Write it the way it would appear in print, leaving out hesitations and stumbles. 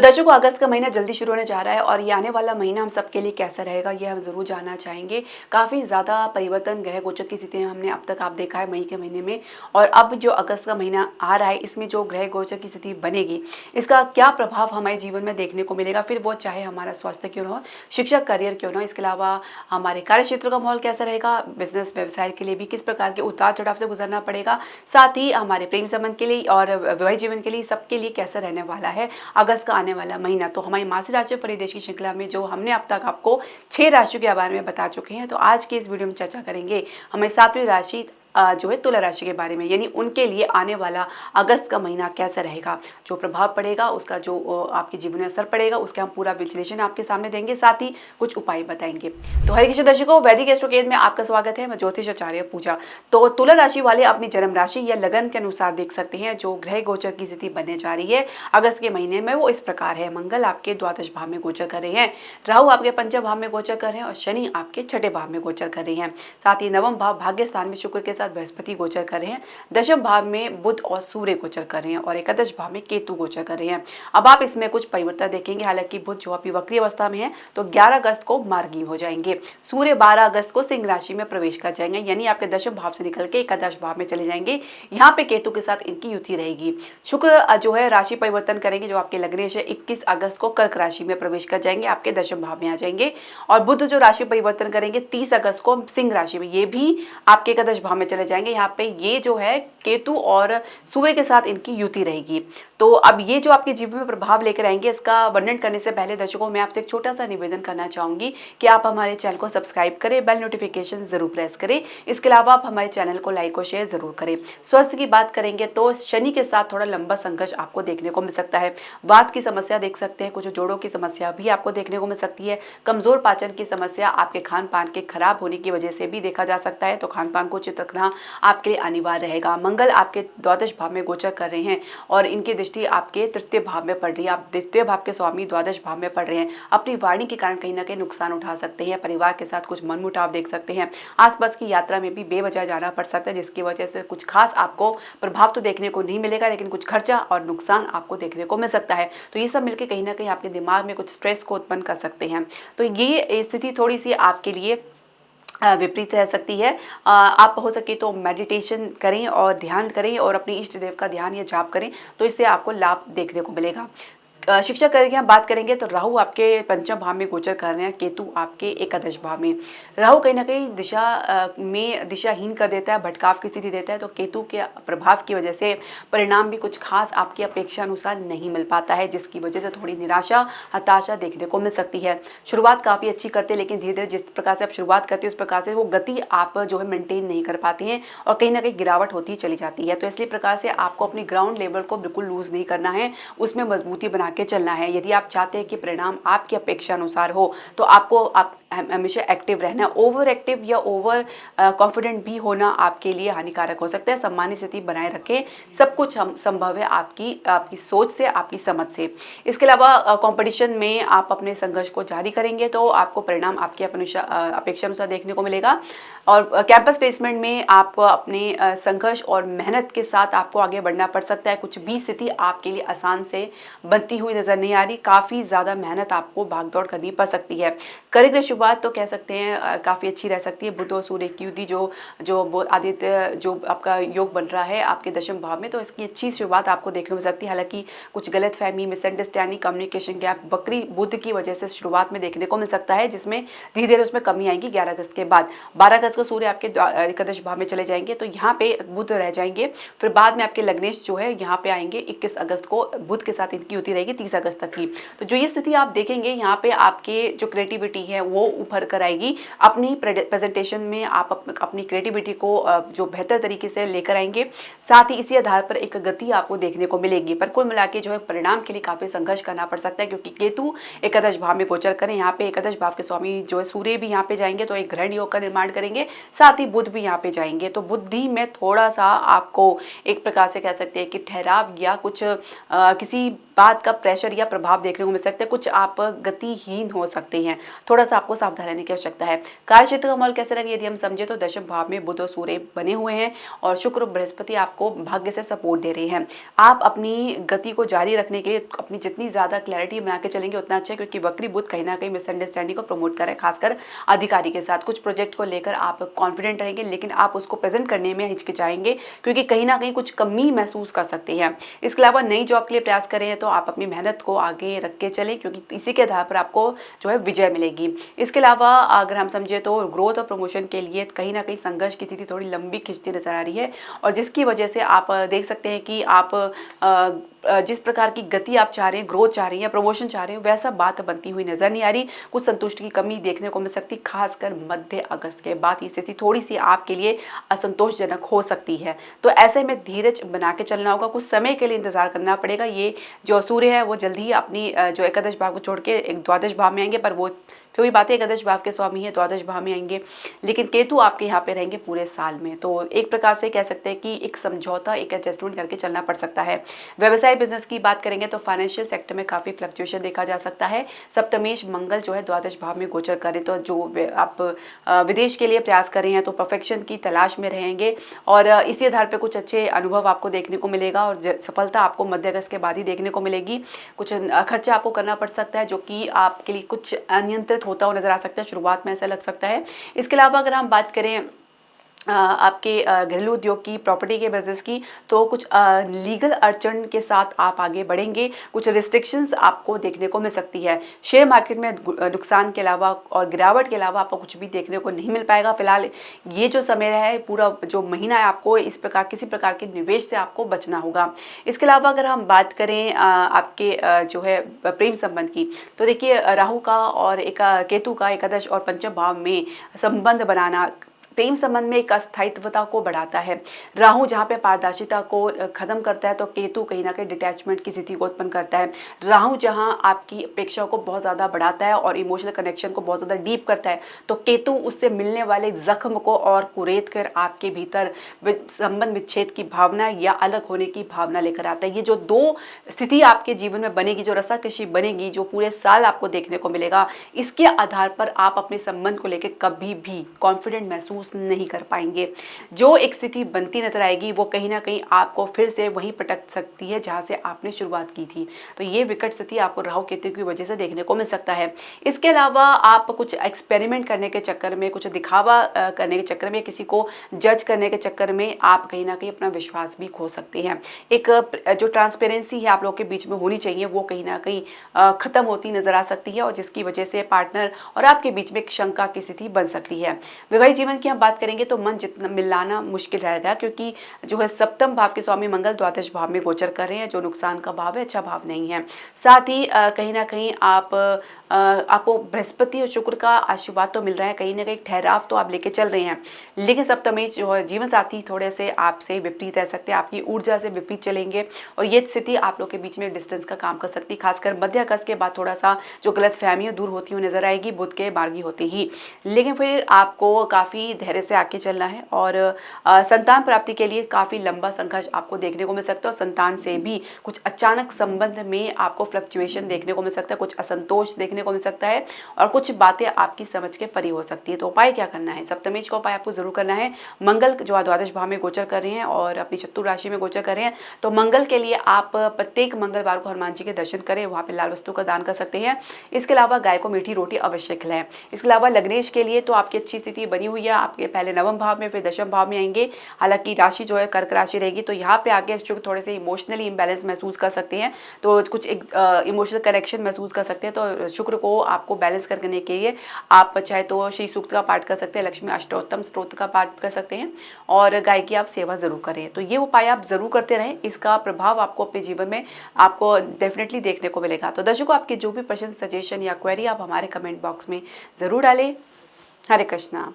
तो दर्शकों, अगस्त का महीना जल्दी शुरू होने जा रहा है और ये आने वाला महीना हम सबके लिए कैसा रहेगा ये हम ज़रूर जानना चाहेंगे। काफ़ी ज़्यादा परिवर्तन ग्रह गोचर की स्थिति में हमने अब तक आप देखा है मई के महीने में, और अब जो अगस्त का महीना आ रहा है इसमें जो ग्रह गोचर की स्थिति बनेगी इसका क्या प्रभाव हमारे जीवन में देखने को मिलेगा, फिर वो चाहे हमारा स्वास्थ्य क्यों ना हो, शिक्षा करियर क्यों ना हो, इसके अलावा हमारे कार्य क्षेत्र का माहौल कैसा रहेगा, बिजनेस व्यवसाय के लिए भी किस प्रकार के उतार चढ़ाव से गुजरना पड़ेगा, साथ ही हमारे प्रेम संबंध के लिए और वैवाहिक जीवन के लिए सबके लिए कैसा रहने वाला है अगस्त का आने वाला महीना। तो हमारी मासिक राशि परिदेश की श्रृंखला में जो हमने अब तक आपको 6 राशियों के बारे में बता चुके हैं, तो आज के इस वीडियो में चर्चा करेंगे हमारी 7वीं राशि जो है तुला राशि के बारे में, यानी उनके लिए आने वाला अगस्त का महीना कैसा रहेगा, जो प्रभाव पड़ेगा उसका जो आपके जीवन में असर पड़ेगा उसका हम पूरा विश्लेषण आपके सामने देंगे, साथ ही कुछ उपाय बताएंगे। तो हरे कृष्ण दर्शकों, वैदिक एस्ट्रो केंद्र में आपका स्वागत है। मैं ज्योतिष आचार्य पूजा। तो तुला राशि वाले अपनी जन्म राशि या लगन के अनुसार देख सकते हैं जो ग्रह गोचर की स्थिति बनने जा रही है अगस्त के महीने में, वो इस प्रकार है। मंगल आपके द्वादश भाव में गोचर कर रहे हैं, राहु आपके पंचम भाव में गोचर कर रहे हैं और शनि आपके छठे भाव में गोचर कर रहे हैं। साथ ही नवम भाव भाग्य स्थान में शुक्र के साथ बृहस्पति गोचर कर रहे हैं, दशम भाव में बुध और सूर्य गोचर कर रहे हैं और एकादश भाव में केतु गोचर कर रहे हैं। अब आप इसमें कुछ परिवर्तन देखेंगे। हालांकि बुध जो अभी वक्री अवस्था में है तो 11 अगस्त को मार्गी हो जाएंगे, सूर्य 12 अगस्त को सिंह राशि में प्रवेश कर जाएंगे, यानी आपके दशम भाव से निकल के एकादश भाव में चले जाएंगे। यहाँ पे केतु के साथ इनकी युति रहेगी। शुक्र जो है राशि परिवर्तन करेंगे, जो आपके लग्नेश है 21 अगस्त को कर्क राशि में प्रवेश कर जाएंगे, आपके दशम भाव में आ जाएंगे। और बुध जो राशि परिवर्तन करेंगे 30 अगस्त को सिंह राशि में, ये भी आपके एकादश भाव में चले जाएंगे। यहाँ पे ये जो है केतु और सूर्य के साथ इनकी युति रहेगी। तो अब ये जो आपके जीवन में प्रभाव लेकर आएंगे इसका वर्णन करने से पहले दर्शकों मैं आपसे एक छोटा सा निवेदन करना चाहूंगी कि आप हमारे चैनल को सब्सक्राइब करें, बेल नोटिफिकेशन जरूर प्रेस करें। इसके अलावा आप हमारे चैनल को लाइक और शेयर जरूर करें। स्वास्थ्य की बात करेंगे तो शनि के साथ थोड़ा लंबा संघर्ष आपको देखने को मिल सकता है। वात की समस्या देख सकते हैं, कुछ जोड़ों की समस्या भी आपको देखने को मिल सकती है। कमजोर पाचन की समस्या आपके खान पान के खराब होने की वजह से भी देखा जा सकता है, तो खान पान को उचित रखना आपके लिए अनिवार्य रहेगा। मंगल आपके द्वादश भाव में गोचर कर रहे हैं और इनकी दृष्टि आपके तृतीय भाव में पड़ रही है। आप द्वितीय भाव के स्वामी द्वादश भाव में पड़ रहे हैं। अपनी वाणी के कारण कहीं ना कहीं नुकसान उठा सकते हैं, परिवार के साथ कुछ मनमुटाव देख सकते हैं, आसपास की यात्रा में भी बेवजह जाना पड़ सकता है, जिसकी वजह से कुछ खास आपको प्रभाव तो देखने को नहीं मिलेगा, लेकिन कुछ खर्चा और नुकसान आपको देखने को मिल सकता है। तो ये सब मिलकर कहीं ना कहीं आपके दिमाग में कुछ स्ट्रेस को उत्पन्न कर सकते हैं। तो ये स्थिति थोड़ी सी आपके लिए विपरीत रह सकती है। आप हो सके तो मेडिटेशन करें और ध्यान करें और अपने इष्ट देव का ध्यान या जाप करें, तो इससे आपको लाभ देखने को मिलेगा। शिक्षा करेंगे हम बात करेंगे तो राहु आपके पंचम भाव में गोचर कर रहे हैं, केतु आपके एकादश भाव में। राहु कहीं ना कहीं दिशाहीन कर देता है, भटकाव की स्थिति देता है, तो केतु के प्रभाव की वजह से परिणाम भी कुछ खास आपकी अपेक्षा अनुसार नहीं मिल पाता है, जिसकी वजह से थोड़ी निराशा हताशा देखने को मिल सकती है। शुरुआत काफ़ी अच्छी करते हैं, लेकिन धीरे धीरे जिस प्रकार से आप शुरुआत करते हैं उस प्रकार से वो गति आप जो है मेंटेन नहीं कर पाते हैं और कहीं ना कहीं गिरावट होती चली जाती है। तो इसलिए प्रकार से आपको अपनी ग्राउंड लेवल को बिल्कुल लूज नहीं करना है, उसमें मजबूती बना के चलना है। यदि आप चाहते हैं कि परिणाम आपकी अपेक्षा अनुसार हो तो आपको हमेशा एक्टिव रहना। ओवर एक्टिव या ओवर कॉन्फिडेंट भी होना आपके लिए हानिकारक हो सकता है। सामान्य स्थिति बनाए रखें, सब कुछ संभव है आपकी सोच से, आपकी समझ से। इसके अलावा कंपटीशन में आप अपने संघर्ष को जारी करेंगे तो आपको परिणाम आपकी अपेक्षा अनुसार देखने को मिलेगा। और कैंपस प्लेसमेंट में आपको अपने संघर्ष और मेहनत के साथ आपको आगे बढ़ना पड़ सकता है। कुछ भी स्थिति आपके लिए आसान से बनती हुई नजर नहीं आ रही, काफ़ी ज़्यादा मेहनत आपको भागदौड़ करनी पड़ सकती है। करियर शुरुआत तो कह सकते हैं काफ़ी अच्छी रह सकती है। बुध और सूर्य की युति जो आदित्य जो आपका योग बन रहा है आपके दशम भाव में, तो इसकी अच्छी शुरुआत आपको देखने को मिल सकती है। हालांकि कुछ गलतफहमी, मिसअंडरस्टैंडिंग, कम्युनिकेशन गैप वक्री बुध की वजह से शुरुआत में देखने को मिल सकता है, जिसमें धीरे धीरे उसमें कमी आएगी 11 अगस्त के बाद। 12 अगस्त को सूर्य आपके एकादश भाव में चले जाएंगे, तो यहाँ पे बुध रह जाएंगे। फिर बाद में आपके लग्नेश जो है यहाँ पे आएंगे 21 अगस्त को, बुध के साथ इनकी युति रहेगी 30 अगस्त तक की। तो जो ये स्थिति आप देखेंगे यहाँ पे आपके जो क्रिएटिविटी है वो उभर कर आएगी। अपनी प्रेजेंटेशन में आप अपनी क्रिएटिविटी को जो बेहतर तरीके से लेकर आएंगे, साथ ही इसी आधार पर एक गति आपको देखने को मिलेगी। पर कुल मिला के जो है परिणाम के लिए काफी संघर्ष करना पड़ सकता है, क्योंकि केतु एकादश भाव में गोचर करें। यहाँ पे एकादश भाव के स्वामी जो है सूर्य भी यहाँ पे जाएंगे, तो एक ग्रहण योग का निर्माण करेंगे, साथ ही बुध भी यहाँ पे जाएंगे। तो बुद्धि में थोड़ा सा आपको एक प्रकार से कह सकते हैं कि ठहराव या कुछ किसी बात का प्रेशर या प्रभाव देखने को मिल सकता है। कुछ आप गतिहीन हो सकते हैं, थोड़ा सा आपको सावधान रहने की आवश्यकता है। कार्य क्षेत्र का माहौल कैसे रहेगा यदि हम समझे तो दशम भाव में बुध और सूर्य बने हुए हैं और शुक्र बृहस्पति आपको भाग्य से सपोर्ट दे रहे हैं। आप अपनी गति को जारी रखने के लिए अपनी जितनी ज्यादा क्लैरिटी बना के चलेंगे उतना अच्छा है, क्योंकि वक्री बुध कहीं ना कहीं मिसअंडरस्टैंडिंग को प्रमोट करे, खासकर अधिकारी के साथ। कुछ प्रोजेक्ट को लेकर आप कॉन्फिडेंट रहेंगे लेकिन आप उसको प्रेजेंट करने में हिचकिचाएंगे क्योंकि कहीं ना कहीं कुछ कमी महसूस कर सकते हैं। इसके अलावा नई जॉब के लिए प्रयास करें तो आप अपनी मेहनत को आगे रख के चलें, क्योंकि इसी के आधार पर आपको जो है विजय मिलेगी। इसके अलावा अगर हम समझे तो ग्रोथ और प्रमोशन के लिए कहीं ना कहीं संघर्ष की स्थिति थोड़ी लंबी खिंचती नजर आ रही है और जिसकी वजह से आप देख सकते हैं कि आप जिस प्रकार की गति आप चाह रहे हैं, ग्रोथ चाह रही हैं, प्रमोशन चाह रहे हैं, वैसा बात बनती हुई नजर नहीं आ रही। कुछ संतुष्टि की कमी देखने को मिल सकती, खासकर मध्य अगस्त के बाद ये स्थिति थोड़ी सी आपके लिए असंतोषजनक हो सकती है। तो ऐसे में धीरज बना के चलना होगा, कुछ समय के लिए इंतजार करना पड़ेगा। ये जो सूर्य है वो जल्दी ही अपनी जो एकादश भाव को छोड़ के एक द्वादश भाव में आएंगे, पर वो फिर वही बात है, एकादश भाव के स्वामी है, द्वादश भाव में आएंगे, लेकिन केतु आपके यहाँ पे रहेंगे पूरे साल में। तो एक प्रकार से कह सकते हैं कि एक समझौता, एक एडजस्टमेंट करके चलना पड़ सकता है। व्यवसाय बिजनेस की बात करेंगे तो फाइनेंशियल सेक्टर में काफी फ्लक्चुएशन देखा जा सकता है। सप्तमेश मंगल जो है द्वादश भाव में गोचर करें तो जो आप विदेश के लिए प्रयास कर रहे हैं तो परफेक्शन की तलाश में रहेंगे और इसी आधार पर कुछ अच्छे अनुभव आपको देखने को मिलेगा और सफलता आपको मध्य अगस्त के बाद ही देखने को मिलेगी। कुछ खर्चा आपको करना पड़ सकता है जो कि आपके लिए कुछ अनियंत्रित होता हुआ नजर आ सकता है, शुरुआत में ऐसा लग सकता है। इसके अलावा अगर हम बात करें आपके घरेलू उद्योग की, प्रॉपर्टी के बिजनेस की, तो कुछ लीगल अड़चन के साथ आप आगे बढ़ेंगे। कुछ रिस्ट्रिक्शंस आपको देखने को मिल सकती है। शेयर मार्केट में नुकसान के अलावा और गिरावट के अलावा आपको कुछ भी देखने को नहीं मिल पाएगा। फिलहाल ये जो समय है, पूरा जो महीना है, आपको इस प्रकार किसी प्रकार के निवेश से आपको बचना होगा। इसके अलावा अगर हम बात करें आपके जो है प्रेम संबंध की, तो देखिए राहु का और केतु का एकादश और पंचम भाव में संबंध बनाना प्रेम संबंध में एक अस्थायित्वता को बढ़ाता है। राहु जहाँ पे पारदर्शिता को खत्म करता है तो केतु कहीं ना कहीं डिटैचमेंट की स्थिति को उत्पन्न करता है। राहु जहाँ आपकी अपेक्षाओं को बहुत ज़्यादा बढ़ाता है और इमोशनल कनेक्शन को बहुत ज़्यादा डीप करता है, तो केतु उससे मिलने वाले जख्म को और कुरेद कर आपके भीतर संबंध विच्छेद की भावना या अलग होने की भावना लेकर आता है। ये जो दो स्थिति आपके जीवन में बनेगी, जो रसाकशी बनेगी, जो पूरे साल आपको देखने को मिलेगा, इसके आधार पर आप अपने संबंध को लेकर कभी भी कॉन्फिडेंट महसूस नहीं कर पाएंगे। जो एक स्थिति बनती नजर आएगी वो कहीं ना कहीं आपको फिर से वहीं पटक सकती है जहां से आपने शुरुआत की थी। तो ये विकट स्थिति आपको राहु केतु की वजह से देखने को मिल सकता है। इसके अलावा आप कुछ एक्सपेरिमेंट करने के चक्कर में, कुछ दिखावा करने के चक्कर में, किसी को जज करने के चक्कर में आप कहीं ना कहीं अपना विश्वास भी खो सकते हैं। एक जो ट्रांसपेरेंसी है आप लोग के बीच में होनी चाहिए वो कहीं ना कहीं खत्म होती नजर आ सकती है और जिसकी वजह से पार्टनर और आपके बीच में एक शंका की स्थिति बन सकती है। वैवाहिक जीवन की बात करेंगे तो मन जितना मिलाना मुश्किल रहेगा, क्योंकि जो है सप्तम भाव के स्वामी मंगल द्वादश भाव में गोचर कर रहे हैं, जो नुकसान का भाव है, अच्छा भाव नहीं है। साथ ही कहीं ना कहीं आपको बृहस्पति और शुक्र का आशीर्वाद तो मिल रहा है, कहीं ना कहीं ठहराव तो आप लेके चल रहे हैं, लेकिन सप्तमेश जो है जीवन साथी थोड़े से आपसे विपरीत रह सकते हैं, आपकी ऊर्जा से विपरीत चलेंगे और ये स्थिति आप लोग के बीच में डिस्टेंस का काम कर सकती है। खासकर मध्य अगस्त के बाद थोड़ा सा जो गलत फहमियाँ दूर होती हुई नजर आएगी बुध के मार्गी होते ही, लेकिन फिर आपको काफ़ी धैर्य से आगे चलना है और संतान प्राप्ति के लिए काफ़ी लंबा संघर्ष आपको देखने को मिल सकता है और संतान से भी कुछ अचानक संबंध में आपको फ्लक्चुएशन देखने को मिल सकता है, कुछ असंतोष देखने को मिल सकता है और कुछ बातें आपकी समझ के परे हो सकती है। तो उपाय क्या करना है? सप्तमेश का उपाय आपको जरूर करना है। मंगल जो द्वादश भाव में गोचर कर रहे हैं और अपनी चतुर राशि में गोचर कर रहे हैं, तो मंगल के लिए आप प्रत्येक मंगलवार को हनुमान जी के दर्शन करें, वहाँ पे लाल वस्तु का दान कर सकते हैं। इसके अलावा गाय को मीठी रोटी अवश्य खिलाएं। इसके अलावा लग्नेश के लिए तो आपकी अच्छी स्थिति बनी हुई है, आपके पहले नवम भाव में फिर दशम भाव में आएंगे। हालांकि राशि जो है कर्क राशि रहेगी, तो यहाँ पे आगे शुक्र थोड़े से इमोशनली इम्बैलेंस महसूस कर सकते हैं, तो कुछ एक इमोशनल कनेक्शन महसूस कर सकते हैं। तो शुक्र को आपको बैलेंस करने के लिए आप चाहे तो श्री सूक्त का पाठ कर सकते हैं, लक्ष्मी अष्टोत्तम स्तोत्र का पाठ कर सकते हैं और गाय की आप सेवा जरूर करें। तो ये उपाय आप जरूर करते रहें, इसका प्रभाव आपको अपने जीवन में आपको डेफिनेटली देखने को मिलेगा। तो दर्शकों, आपके जो भी प्रश्न, सजेशन या क्वेरी आप हमारे कमेंट बॉक्स में जरूर डालें। हरे कृष्णा।